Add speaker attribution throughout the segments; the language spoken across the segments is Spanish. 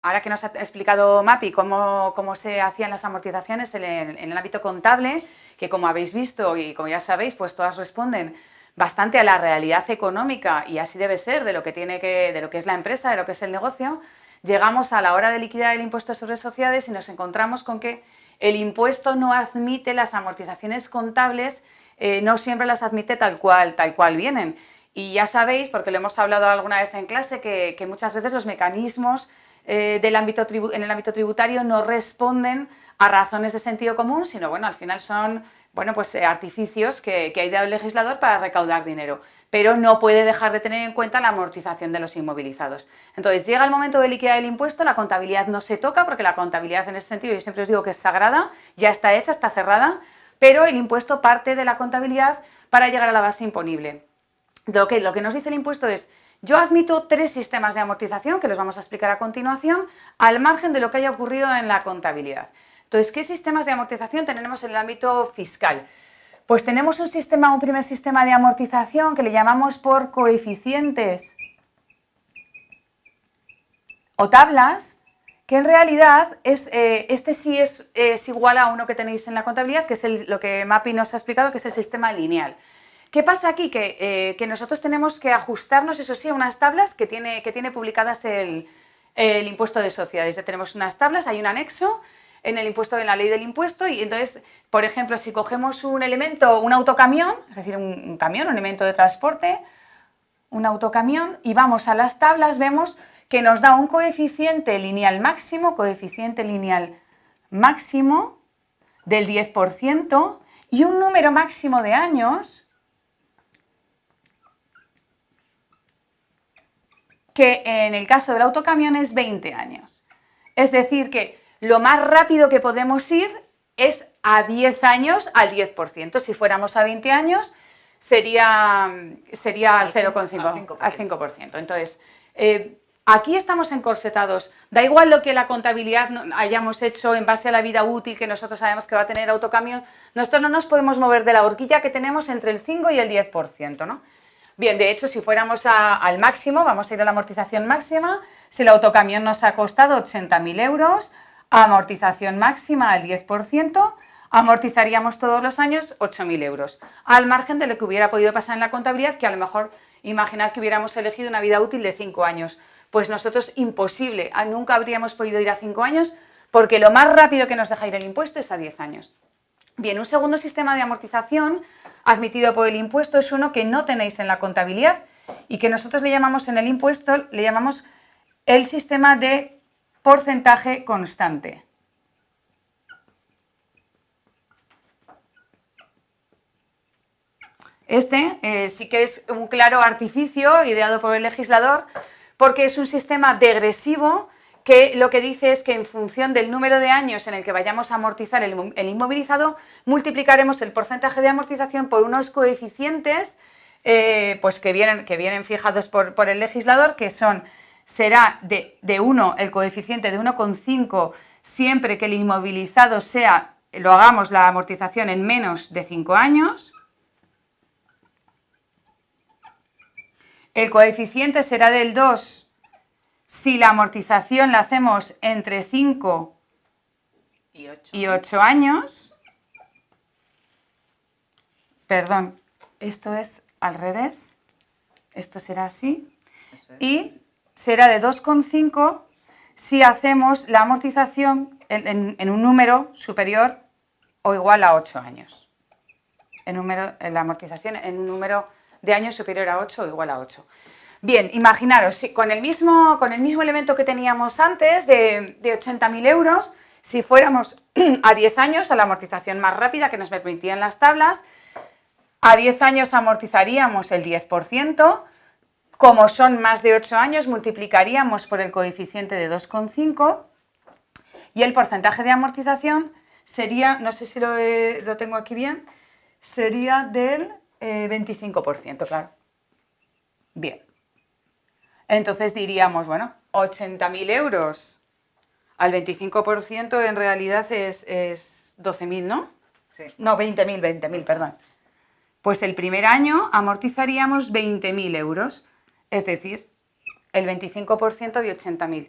Speaker 1: ahora que nos ha explicado Mapi cómo se hacían las amortizaciones en el ámbito contable, que como habéis visto y como ya sabéis, pues todas responden bastante a la realidad económica y así debe ser de lo que es la empresa, de lo que es el negocio, llegamos a la hora de liquidar el impuesto sobre sociedades y nos encontramos con que el impuesto no admite las amortizaciones contables, no siempre las admite tal cual vienen. Y ya sabéis, porque lo hemos hablado alguna vez en clase, que muchas veces los mecanismos en el ámbito tributario no responden a razones de sentido común, sino bueno, al final son artificios que ha ideado el legislador para recaudar dinero, pero no puede dejar de tener en cuenta la amortización de los inmovilizados. Entonces llega el momento de liquidar el impuesto, la contabilidad no se toca, porque la contabilidad en ese sentido yo siempre os digo que es sagrada, ya está hecha, está cerrada, pero el impuesto parte de la contabilidad para llegar a la base imponible. Lo que nos dice el impuesto es: yo admito 3 sistemas de amortización, que los vamos a explicar a continuación, al margen de lo que haya ocurrido en la contabilidad. Entonces, ¿qué sistemas de amortización tenemos en el ámbito fiscal? Pues tenemos un primer sistema de amortización que le llamamos por coeficientes o tablas, que en realidad este sí es igual a uno que tenéis en la contabilidad, que es lo que Mapi nos ha explicado, que es el sistema lineal. ¿Qué pasa aquí? Que nosotros tenemos que ajustarnos, eso sí, a unas tablas que tiene publicadas el impuesto de sociedades. Ya tenemos unas tablas, hay un anexo en el impuesto, en la ley del impuesto, y entonces, por ejemplo, si cogemos un elemento, un autocamión, es decir, un camión, un elemento de transporte, un autocamión, y vamos a las tablas, vemos que nos da un coeficiente lineal máximo del 10% y un número máximo de años que en el caso del autocamión es 20 años. Es decir, que lo más rápido que podemos ir es a 10 años al 10%. Si fuéramos a 20 años, sería al 0,5%. Al 5%. Entonces, aquí estamos encorsetados. Da igual lo que la contabilidad hayamos hecho en base a la vida útil que nosotros sabemos que va a tener el autocamión, nosotros no nos podemos mover de la horquilla que tenemos entre el 5 y el 10%, ¿no? Bien, de hecho, si fuéramos al máximo, vamos a ir a la amortización máxima, si el autocamión nos ha costado 80.000 euros, amortización máxima al 10%, amortizaríamos todos los años 8.000 euros, al margen de lo que hubiera podido pasar en la contabilidad, que a lo mejor, imaginad que hubiéramos elegido una vida útil de 5 años. Pues nosotros, imposible, nunca habríamos podido ir a 5 años, porque lo más rápido que nos deja ir el impuesto es a 10 años. Bien, un segundo sistema de amortización admitido por el impuesto es uno que no tenéis en la contabilidad y que nosotros le llamamos en el impuesto, le llamamos el sistema de porcentaje constante. Este sí que es un claro artificio ideado por el legislador, porque es un sistema degresivo que lo que dice es que en función del número de años en el que vayamos a amortizar el inmovilizado, multiplicaremos el porcentaje de amortización por unos coeficientes pues que vienen fijados por el legislador, que será de 1, el coeficiente de 1,5 siempre que el inmovilizado lo hagamos la amortización en menos de 5 años. El coeficiente será del 2 si la amortización la hacemos entre 5 y 8 años. Perdón, esto es al revés. Esto será así. Y será de 2,5 si hacemos la amortización en un número superior o igual a 8 años. La amortización en un número de años superior a 8 o igual a 8. Bien, imaginaros, con el mismo elemento que teníamos antes de 80.000 euros, si fuéramos a 10 años, a la amortización más rápida que nos permitían las tablas, a 10 años amortizaríamos el 10%, como son más de 8 años, multiplicaríamos por el coeficiente de 2,5 y el porcentaje de amortización sería, no sé si lo tengo aquí bien, sería del 25%, claro. Bien. Entonces diríamos, bueno, 80.000 euros al 25% en realidad es 12.000, ¿no? Sí. No, 20.000, perdón. Pues el primer año amortizaríamos 20.000 euros, es decir, el 25% de 80.000.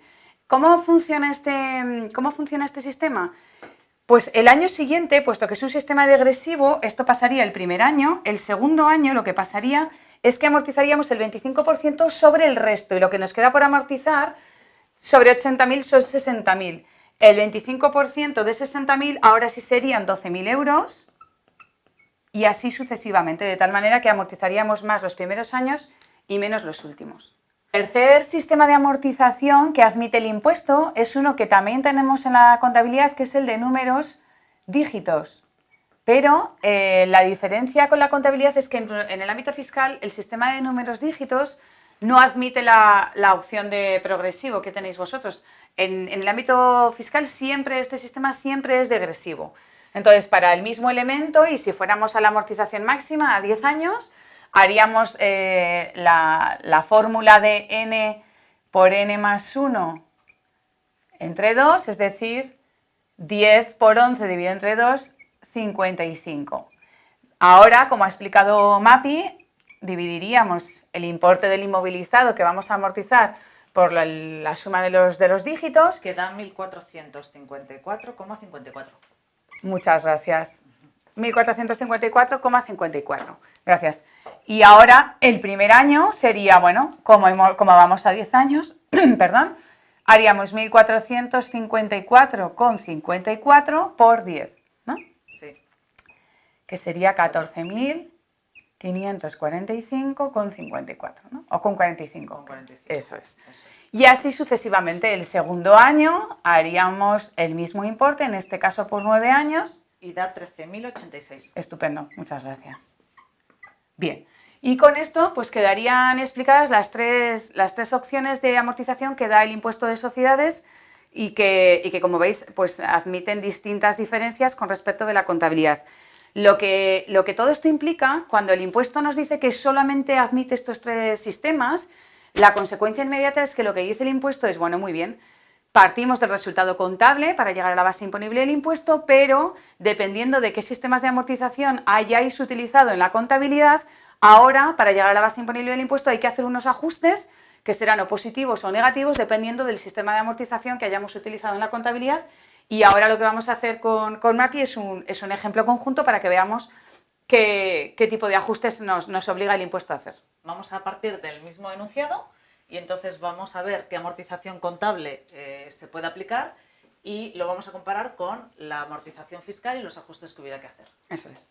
Speaker 1: ¿Cómo funciona este sistema? Pues el año siguiente, puesto que es un sistema degresivo, esto pasaría el primer año. El segundo año lo que pasaría es que amortizaríamos el 25% sobre el resto y lo que nos queda por amortizar sobre 80.000 son 60.000. El 25% de 60.000 ahora sí serían 12.000 euros y así sucesivamente, de tal manera que amortizaríamos más los primeros años y menos los últimos. El tercer sistema de amortización que admite el impuesto es uno que también tenemos en la contabilidad, que es el de números dígitos. Pero la diferencia con la contabilidad es que en el ámbito fiscal el sistema de números dígitos no admite la opción de progresivo que tenéis vosotros. En el ámbito fiscal este sistema siempre es degresivo. Entonces, para el mismo elemento, y si fuéramos a la amortización máxima a 10 años, haríamos la fórmula de n por n más 1 entre 2, es decir, 10 por 11 dividido entre 2, 55. Ahora, como ha explicado Mapi, dividiríamos el importe del inmovilizado que vamos a amortizar por la suma de los dígitos.
Speaker 2: Que da 1.454,54.
Speaker 1: Muchas gracias. 1.454,54. Gracias. Y ahora el primer año sería, bueno, como vamos a 10 años, perdón, haríamos 1.454,54 por 10, ¿no?
Speaker 2: Sí.
Speaker 1: Que sería 14.545,54, ¿no? O con 45.
Speaker 2: Con 45.
Speaker 1: Eso es. Y así sucesivamente. El segundo año haríamos el mismo importe, en este caso por 9 años.
Speaker 2: Y da 13.086.
Speaker 1: Estupendo, muchas gracias. Bien, y con esto pues quedarían explicadas las tres opciones de amortización que da el impuesto de sociedades y que como veis pues admiten distintas diferencias con respecto de la contabilidad. Lo que todo esto implica, cuando el impuesto nos dice que solamente admite estos tres sistemas, la consecuencia inmediata es que lo que dice el impuesto es, bueno, muy bien, partimos del resultado contable para llegar a la base imponible del impuesto, pero dependiendo de qué sistemas de amortización hayáis utilizado en la contabilidad, ahora para llegar a la base imponible del impuesto hay que hacer unos ajustes que serán o positivos o negativos dependiendo del sistema de amortización que hayamos utilizado en la contabilidad. Y ahora lo que vamos a hacer con Mapi es un ejemplo conjunto para que veamos qué tipo de ajustes nos obliga el impuesto a hacer.
Speaker 2: Vamos a partir del mismo enunciado y entonces vamos a ver qué amortización contable se puede aplicar y lo vamos a comparar con la amortización fiscal y los ajustes que hubiera que hacer.
Speaker 1: Eso es.